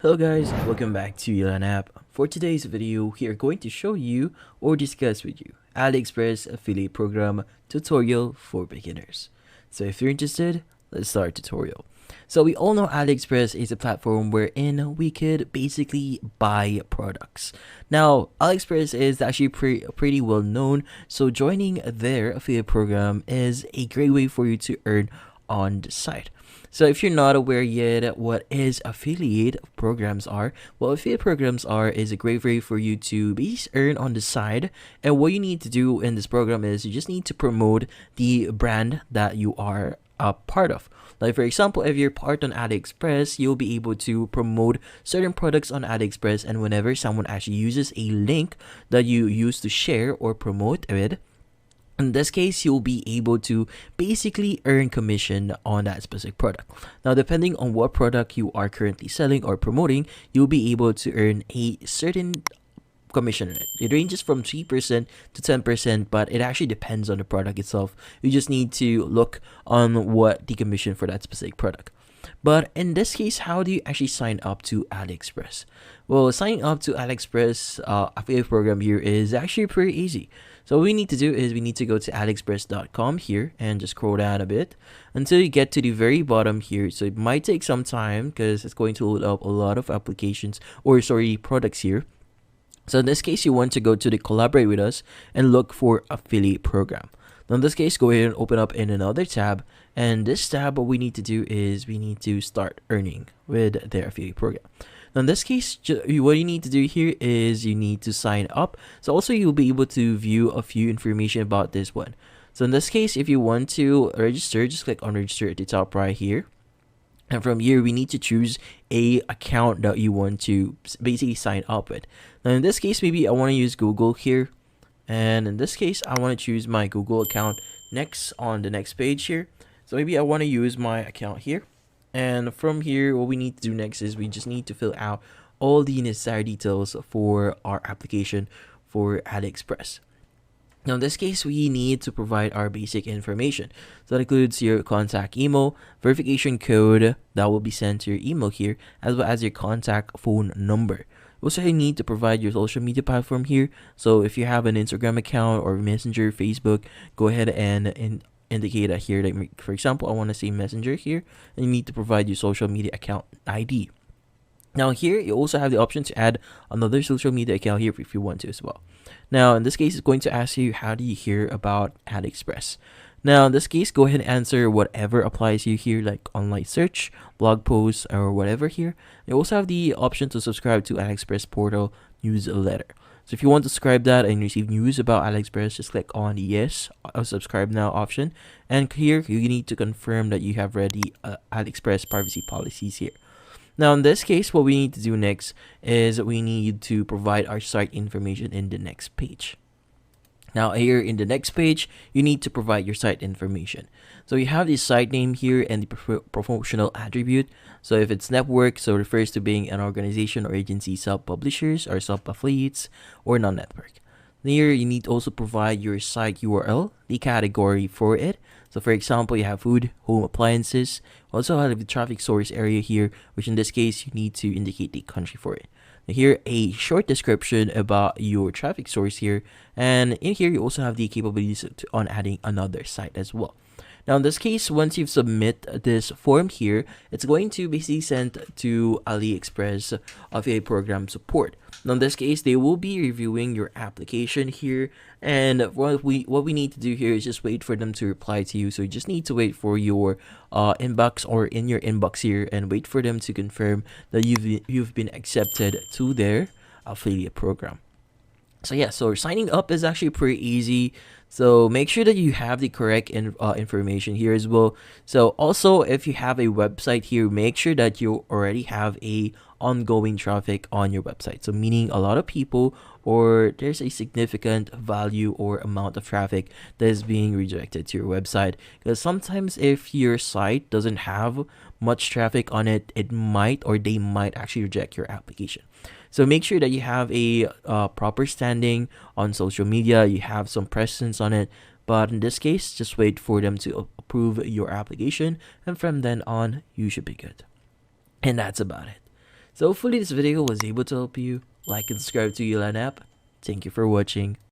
Hello guys, welcome back to Elan app. For today's video, we are going to show you or discuss with you Aliexpress affiliate program tutorial for beginners. So if you're interested, let's start tutorial. So we all know Aliexpress is a platform wherein we could basically buy products. Now, Aliexpress is actually pretty well known, so joining their affiliate program is a great way for you to earn on the site. So if you're not aware yet what is affiliate programs are, well, affiliate programs are is a great way for you to earn on the side. And what you need to do in this program is you just need to promote the brand that you are a part of. Like for example, if you're part on Aliexpress, you'll be able to promote certain products on Aliexpress, and whenever someone actually uses a link that you use to share or promote it, in this case, you'll be able to basically earn commission on that specific product. Now, depending on what product you are currently selling or promoting, you'll be able to earn a certain commission on it. It ranges from 3% to 10%, but it actually depends on the product itself. You just need to look on what the commission for that specific product. But in this case, how do you actually sign up to Aliexpress? Well, signing up to Aliexpress affiliate program here is actually pretty easy. So what we need to do is we need to go to aliexpress.com here and just scroll down a bit until you get to the very bottom here. So it might take some time because it's going to load up a lot of applications or products here. So in this case, you want to go to the collaborate with us and look for affiliate program. Now in this case, go ahead and open up in another tab. And this tab, what we need to do is we need to start earning with their affiliate program. Now in this case, what you need to do here is you need to sign up. So also you'll be able to view a few information about this one. So in this case, if you want to register, just click on register at the top right here. And from here, we need to choose a account that you want to basically sign up with. Now in this case, maybe I want to use Google here. And in this case, I want to choose my Google account next on the next page here. So maybe I want to use my account here. And from here, what we need to do next is we just need to fill out all the necessary details for our application for Aliexpress. Now in this case, we need to provide our basic information. So that includes your contact email, verification code that will be sent to your email here, as well as your contact phone number. You also need to provide your social media platform here. So if you have an Instagram account or Messenger, Facebook, go ahead and indicate that here. Like for example, I want to say Messenger here, and you need to provide your social media account ID. Now here, you also have the option to add another social media account here if you want to as well. Now in this case, it's going to ask you, how do you hear about Aliexpress? Now in this case, go ahead and answer whatever applies to you here, like online search, blog posts, or whatever here. You also have the option to subscribe to Aliexpress portal newsletter. So if you want to subscribe that and receive news about Aliexpress, just click on the yes subscribe now option. And here, you need to confirm that you have read the Aliexpress privacy policies here. Now in this case, what we need to do next is we need to provide our site information in the next page. Now here in the next page, you need to provide your site information. So you have the site name here and the promotional attribute. So if it's network, so it refers to being an organization or agency, sub-publishers or sub-affiliates, or non-network. Here you need to also provide your site URL, the category for it. So for example, you have food, home appliances. Also have the traffic source area here, which in this case, you need to indicate the country for it. Here, a short description about your traffic source here, and in here you also have the capabilities on adding another site as well. Now in this case, once you've submit this form here, it's going to be sent to Aliexpress affiliate program support. Now in this case, they will be reviewing your application here, and what we need to do here is just wait for them to reply to you. So you just need to wait for your inbox or in your inbox here, and wait for them to confirm that you've been accepted to their affiliate program. So yeah, so signing up is actually pretty easy. So make sure that you have the correct information here as well. So also, if you have a website here, make sure that you already have a ongoing traffic on your website. So meaning a lot of people, or there's a significant value or amount of traffic that is being redirected to your website. Because sometimes if your site doesn't have much traffic on it, it might, or they might actually reject your application. So make sure that you have a proper standing on social media, you have some presence on it. But in this case, just wait for them to approve your application, and from then on, you should be good. And that's about it. So hopefully this video was able to help you. Like and subscribe to Yulan app. Thank you for watching.